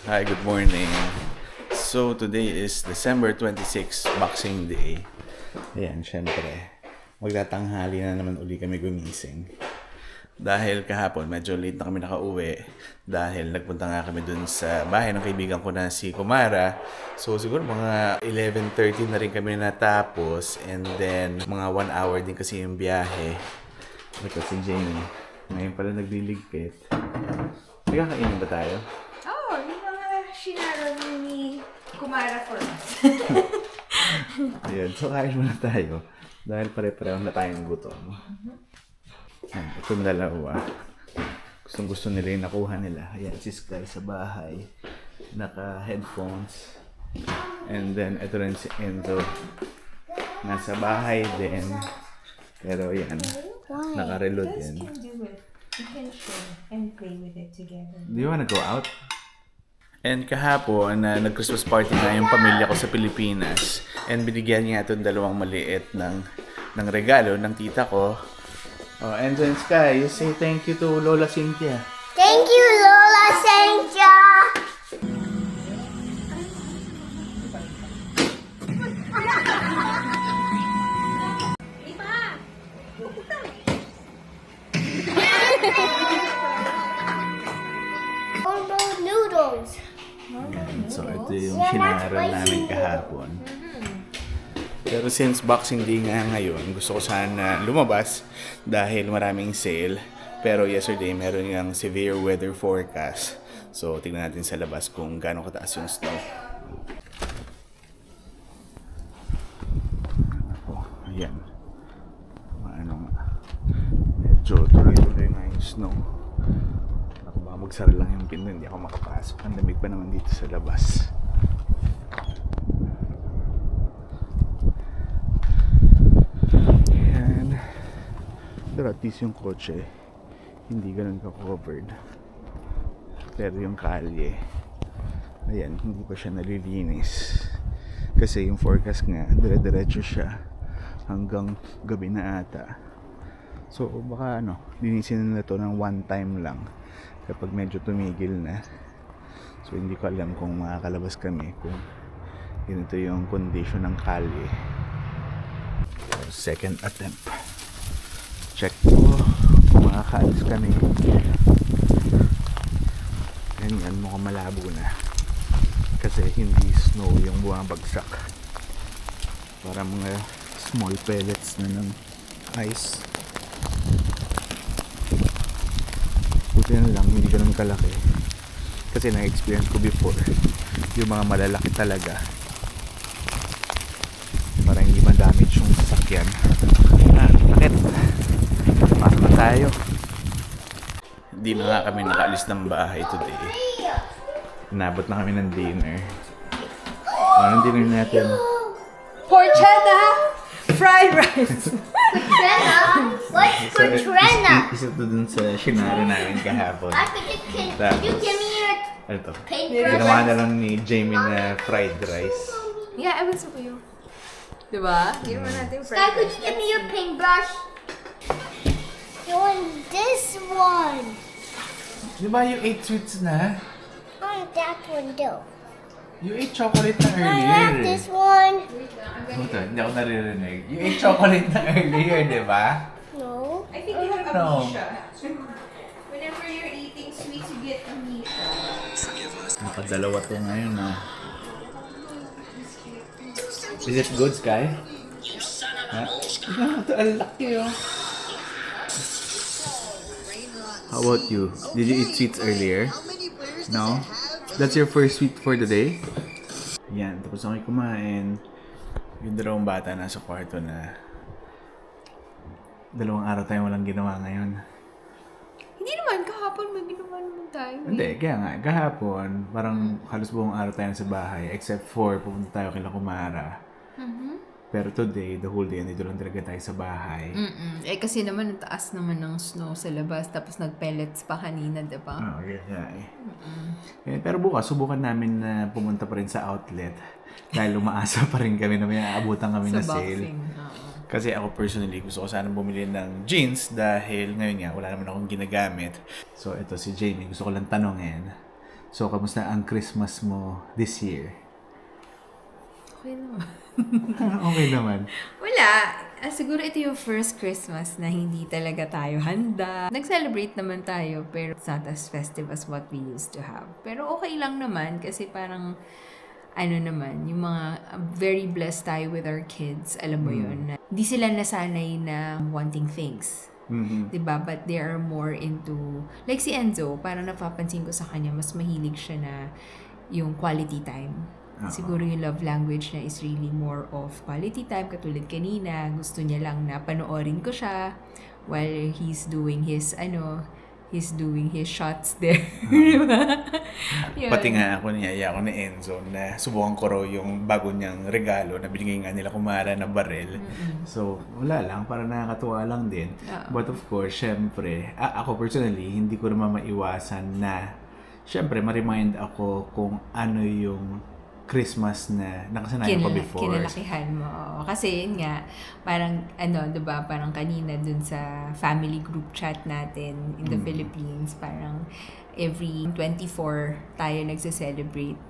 Hi, good morning. So, today is December 26, Boxing Day. Ayan, syempre, magtatanghali na naman uli kami gumising. Dahil kahapon, medyo late na kami nakauwi. Dahil nagpunta nga kami dun sa bahay ng kaibigan ko na si Kumara. So, siguro mga 11:30 na rin kami natapos. And then, mga 1 hour din kasi yung biyahe. Ito si Jamie. Ngayon pala nagliligpit. Nagkakainin ba tayo? Oh, yung mga sinaron ni Kumara for us. Ayan, so kain muna tayo. Dahil pare-pareho na tayong gutom. Ayan, itong dalawa. Gustong-gusto nila yung nakuha nila. Ayan, si Sky sa bahay. Naka-headphones. And then, ito rin si Enzo. Nasa bahay din. Pero yan, naka-reload din. You can do it. You can share and play with it together. Do you wanna go out? And kahapon, nag-Christmas party na yung pamilya ko sa Pilipinas. And binigyan niya itong dalawang maliit ng regalo ng tita ko. Oh, Enzo and Sky, you say thank you to Lola Cynthia. Thank you, Lola Cynthia. Combo noodles. So ito yung sinaral namin kahapon. Pero since Boxing Day nga ngayon, gusto ko sana lumabas dahil maraming sale. Pero yesterday meron yung severe weather forecast. So tingnan natin sa labas kung gaano kataas yung snow. Oh, ayan. Ano nga. Medyo tuloy-tuloy na yung snow. Ako baka magsara lang yung pinto, hindi ako makapasok. Ang lamig pa naman dito sa labas. Ayan. Pero at least yung kotse, hindi ganun ka-covered. Pero yung kalye, ayan, hindi pa siya nalilinis. Kasi yung forecast nga, dire-diretso siya hanggang gabi na ata. So baka linisin nila to ng one time lang kapag medyo tumigil na. So hindi ko alam kung makakalabas kami kung ganito yung condition ng kalye. Second attempt. Check ko kung makakaalis kami. Ganyan, mukhang malabo na. Kasi hindi snow yung bumabagsak. Para mga small pellets na ng ice. Buti na lang, hindi ganun kalaki. Kasi na-experience ko before, yung mga malalaki talaga. Para hindi ma-damage yung sasakyan. Sakit. Pasok na tayo. Hindi na nga kami nakaalis ng bahay today. Inabot na kami ng dinner. Anong dinner natin? Porchetta fried rice. Trena? What's for Trena? Isa to dun sa shinaro namin kahapon. Can you give me your Ano to? paintbrush? Ginawa na lang ni Jamie na fried rice. Yeah, I was with you. Diba? Ginawa natin Sky, fried could rice. you give me your paintbrush? You want this one? Di ba you ate sweets na? I want that one too. You ate chocolate na I earlier. have this one. Ito, hindi ako naririnig. You ate chocolate na earlier, di ba? No. I think you have No. amnesia. Whenever you're eating sweets, you get amnesia. Nakadalawa to ngayon na. Is it good, Sky? Ha? Ito, ang laki oh. How about you? Did you eat sweets earlier? No? That's your first sweet for the day? Yan, tapos ako kumain. Yung dalawang bata nasa kwarto na. Dalawang araw tayong walang ginawa ngayon. Hindi naman, kahapon may ginawa naman tayo. Hindi, kaya nga, kahapon, parang halos buong araw tayo sa bahay, except for pupunta tayo kila Kumara. Pero today, the whole day, nandito lang talaga tayo sa bahay. Eh kasi naman ang taas naman ng snow sa labas tapos nag-pellets pa kanina, 'di ba? Oo, yeah, eh. Pero bukas, subukan namin na pumunta pa rin sa outlet. Dahil umaasa pa rin kami na may aabutan kami na Sa sale. boxing. Oo. Kasi ako personally, gusto ko sana bumili ng jeans dahil ngayon nga, wala naman akong ginagamit. So, ito si Jamie. Gusto ko lang tanongin. So, kamusta ang Christmas mo this year? Okay naman. Okay naman. Wala. Siguro ito yung first Christmas na hindi talaga tayo handa. Nag-celebrate naman tayo, pero it's not as festive as what we used to have. Pero okay lang naman kasi parang, ano naman, yung mga very blessed tayo with our kids. Alam mo yun, na di sila nasanay na wanting things. Diba? But they are more into, like si Enzo, parang napapansin ko sa kanya, mas mahilig siya na yung quality time. Siguro yung love language niya is really more of quality time. Katulad kanina, gusto niya lang na panoorin ko siya while he's doing his shots there. Diba? Yun. Pati nga ako, niyaya ako ni Enzo na subukan ko raw yung bago niyang regalo na binigay nga nila kumara na barel. So, wala lang. Parang nakakatuwa lang din. But of course, syempre, ako personally, hindi ko naman maiwasan na syempre, ma-remind ako kung ano yung Christmas na nakasanayan ko before. Kinalakihan mo. Oo. Kasi yun nga, parang diba, parang kanina dun sa family group chat natin in the Philippines, parang every 24 tayo nagse-celebrate.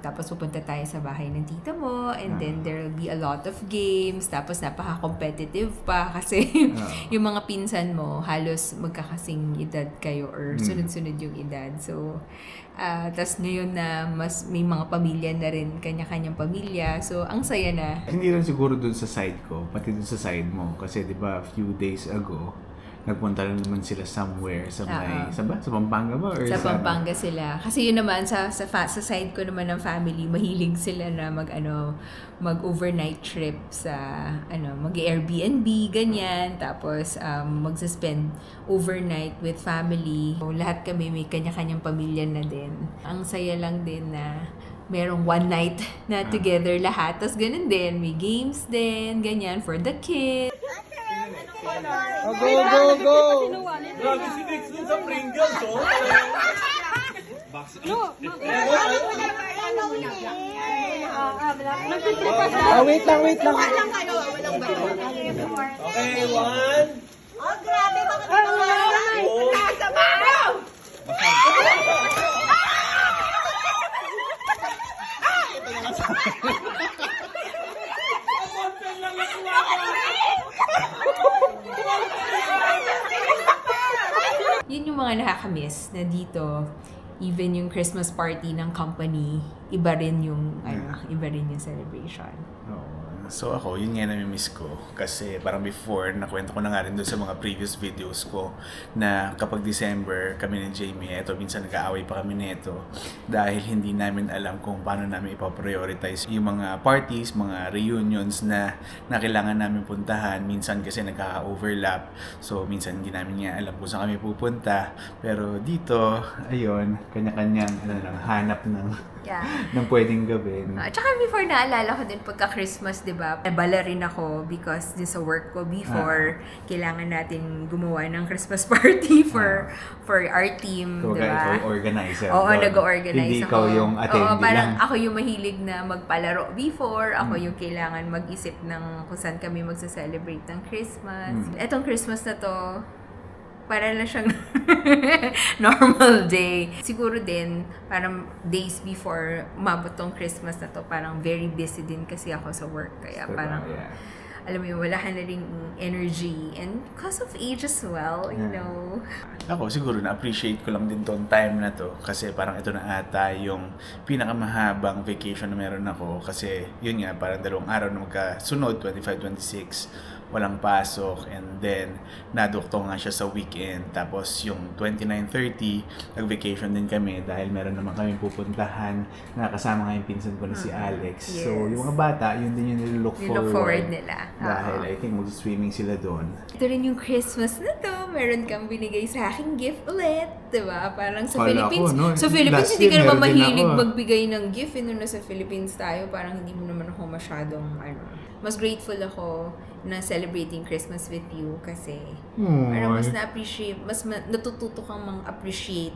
Tapos pupunta tayo sa bahay ng tita mo and then there will be a lot of games. Tapos napaka-competitive pa kasi yung mga pinsan mo halos magkakasing edad kayo or sunod-sunod yung edad. So, tas ngayon na mas may mga pamilya na rin, kanya-kanyang pamilya. So, ang saya na. Hindi lang siguro dun sa side ko, pati dun sa side mo. Kasi di ba, a few days ago, nagpunta na naman sila somewhere sa may, sa Pampanga ba? Or Sa Pampanga sila. Kasi yun naman, sa side ko naman ng family, mahilig sila na mag-overnight trip sa, mag-Airbnb, ganyan. Tapos, mag-spend overnight with family. So, lahat kami may kanya-kanyang pamilya na din. Ang saya lang din na merong one night na together lahat. Tapos ganun din, may games din, ganyan, for the kids. Go! Grabe si Dix dun sa Pringles, oh. Wait lang. Okay, one. Oh, grabe. Bakit ito nakasabaw? Yun yung mga nakakamiss na dito, even yung Christmas party ng company, iba rin yung celebration. So ako, yun nga nami-miss ko. Kasi parang before, nakwento ko na nga rin doon sa mga previous videos ko na kapag December, kami ni Jamie, minsan nag-aaway pa kami nito dahil hindi namin alam kung paano namin ipaprioritize yung mga parties, mga reunions na kailangan namin puntahan. Minsan kasi nagka-overlap. So, minsan hindi namin nga alam kung saan kami pupunta. Pero dito, ayun, kanya-kanyang hanap ng pwedeng gawin. Tsaka before, naalala ko din pagka-Christmas, diba? Bala rin ako because din sa work ko before, kailangan natin gumawa ng Christmas party for our team, So, diba? ikaw yung organizer. Oo, doon. nag-organize Hindi ako. ikaw yung attendee Oo, parang lang. ako yung mahilig na magpalaro before. Ako yung kailangan mag-isip ng kung saan kami magsa-celebrate ng Christmas. Etong Christmas na to, para na siyang normal day. Siguro din, parang days before umabot tong Christmas na to, parang very busy din kasi ako sa work. Kaya parang, alam mo yun, wala ka na rin energy. And because of age as well, you know. Ako, siguro na-appreciate ko lang din tong time na to kasi parang ito na ata yung pinakamahabang vacation na meron ako kasi yun nga, parang 2 araw na magkasunod, 25-26. Walang pasok, and then nadukto nga siya sa weekend. Tapos yung 29-30, nag-vacation din kami dahil meron naman kami pupuntahan na kasama nga yung pinsan ko na si Alex. Yes. So yung mga bata, yun din yung nilook forward nila. Dahil I think mag-swimming sila doon. Ito rin yung Christmas na to. Meron kang binigay sa aking gift ulit. Diba? Parang sa Kala Philippines. ko, no? Sa Philippines, Last hindi ka year, naman meron din mahilig ako. magbigay ng gift. Nung nasa Philippines tayo, parang hindi mo naman ako masyadong, mas grateful ako na celebrating Christmas with you kasi parang mas na-appreciate, natututo kang mang-appreciate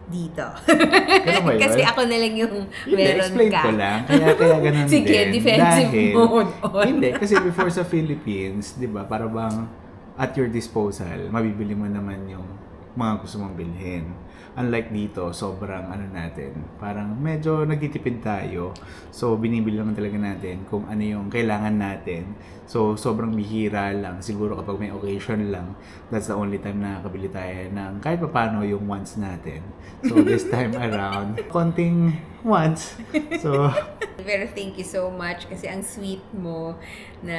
dito. Ganun ba yun? Kasi ako na lang yung Hindi, meron explain ka. ko lang. Kaya ganun Sige, din. defensive Dahil, mode on. Hindi, kasi before sa Philippines, di ba, para bang at your disposal, mabibili mo naman yung mga gusto mong bilhin. unlike dito, sobrang ano natin, parang medyo nagtitipid tayo. So, binibili lang talaga natin kung ano yung kailangan natin. So, sobrang bihira lang. Siguro kapag may occasion lang, that's the only time na nakakabili tayo ng kahit paano yung wants natin. So, this time around, konting wants. So, Pero thank you so much kasi ang sweet mo na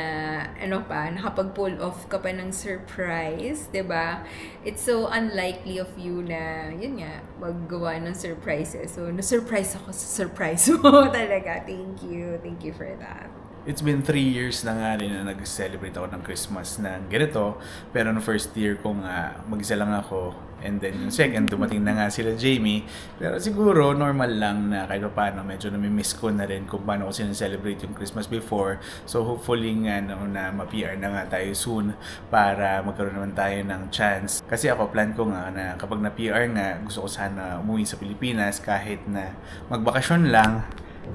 nakapag-pull off ka pa ng surprise, 'di ba? It's so unlikely of you na yun nga maggawa ng surprises. So na-surprise ako sa surprise mo talaga. Thank you for that. it's been 3 years na nga rin na nag-celebrate ako ng Christmas ng ganito. Pero no first year ko nga, mag-isa lang ako. And then yung second, dumating na nga sila Jamie. Pero siguro, normal lang na kahit pa paano, medyo nami-miss ko na rin kung paano ko sinaselebrate yung Christmas before. So hopefully nga na ma-PR na nga tayo soon para magkaroon naman tayo ng chance. Kasi ako, plan ko nga na kapag na-PR nga, gusto ko sana umuwi sa Pilipinas kahit na magbakasyon lang.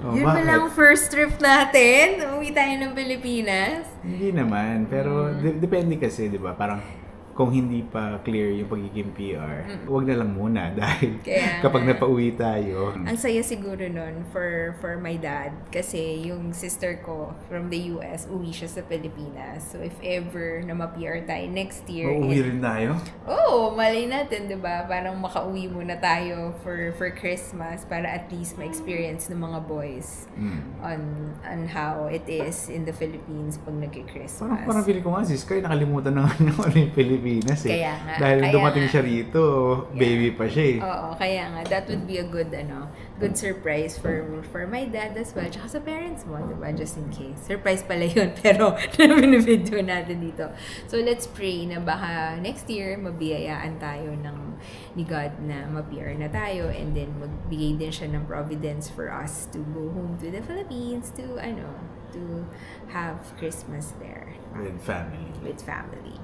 Oh, Yun bakit? pala ang first trip natin. Umuwi tayo ng Pilipinas. Hindi naman, pero depende kasi, di ba? Parang kung hindi pa clear yung pagiging PR, wag na lang muna dahil Kaya kapag nga. napauwi tayo. Ang saya siguro nun for my dad kasi yung sister ko from the US, uwi siya sa Pilipinas. So if ever na ma-PR tayo next year. Uuwi rin tayo. Malay natin, 'di ba? Parang makauwi muna tayo for Christmas para at least ma-experience ng mga boys on how it is in the Philippines pag nagki-Christmas. Parang feeling ko nga si Sky nakalimutan na nga ano yung Pilipinas eh. Kaya nga, Dahil kaya dumating nga. siya rito, baby pa siya eh. Oo, kaya nga that would be a good good surprise for my dad as well, tsaka sa parents mo, 'di ba? Just in case. Surprise pala 'yun, pero binibideo natin dito. So let's pray na baka next year mabiyayaan tayo ni God na ma-PR na tayo and then magbigay din siya ng providence for us to go home to the Philippines to have Christmas there With family. with family.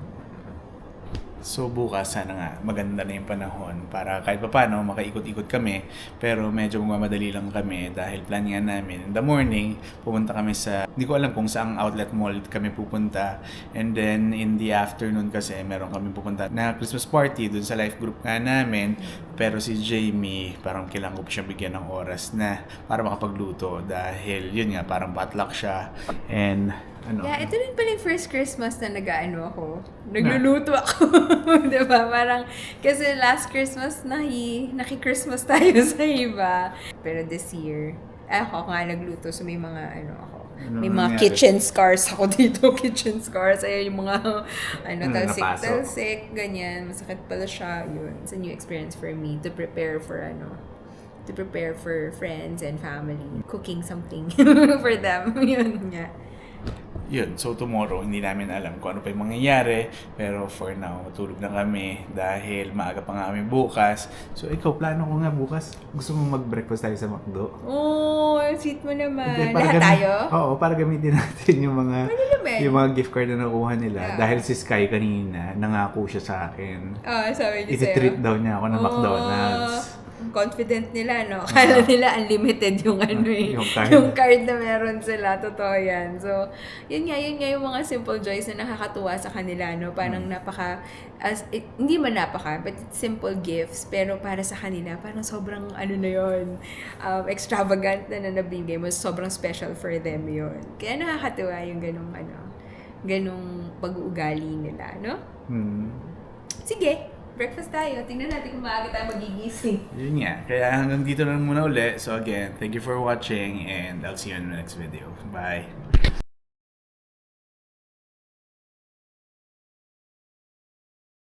So bukas sana nga maganda na yung panahon para kahit pa paano makaikot-ikot kami, pero medyo magmamadali lang kami dahil plan nga namin in the morning pupunta kami sa, hindi ko alam kung saang outlet mall kami pupunta, and then in the afternoon kasi meron kami pupunta na Christmas party dun sa life group nga namin. Pero si Jamie parang kailangan ko siya bigyan ng oras na para makapagluto dahil yun nga parang potluck siya, and Yeah, ito rin pala yung first Christmas na ako. Nagluluto ako. Diba? Parang, kasi last Christmas, naki-Christmas tayo sa iba. Pero this year, ako nga nagluto. So may mga, may mga nangyari? kitchen scars ako dito. Kitchen scars. Ayun yung mga, napasok? talsik, ganyan. Masakit pala siya. Yun. It's a new experience for me to prepare for friends and family. Cooking something for them. Yun nga. Yun, so tomorrow, hindi namin alam kung ano pa yung mangyayari. Pero for now, matulog na kami dahil maaga pa nga kami bukas. So ikaw, plano ko nga bukas. Gusto mo mag-breakfast tayo sa McDo? Sweet mo naman. Hindi, Lahat tayo? Oo, para gamitin natin yung mga naman. yung mga gift card na nakuha nila. Yeah. Dahil si Sky kanina, nangako siya sa akin. Sabi niya Iti-treat daw niya ako ng McDonald's. Confident nila, no? Akala nila unlimited yung yung card. yung card na meron sila. Totoo yan. So, yun nga yung mga simple joys na nakakatuwa sa kanila, no? Parang hindi man but it's simple gifts, pero para sa kanila, parang sobrang na yun, extravagant na nabigay mo, sobrang special for them yun. Kaya nakakatuwa yung ganung pag-uugali nila, no? Sige, breakfast tayo. Tingnan natin kung maaga tayo magigising. Yun nga. Kaya hanggang dito na muna uli. So again, thank you for watching and I'll see you in the next video. Bye!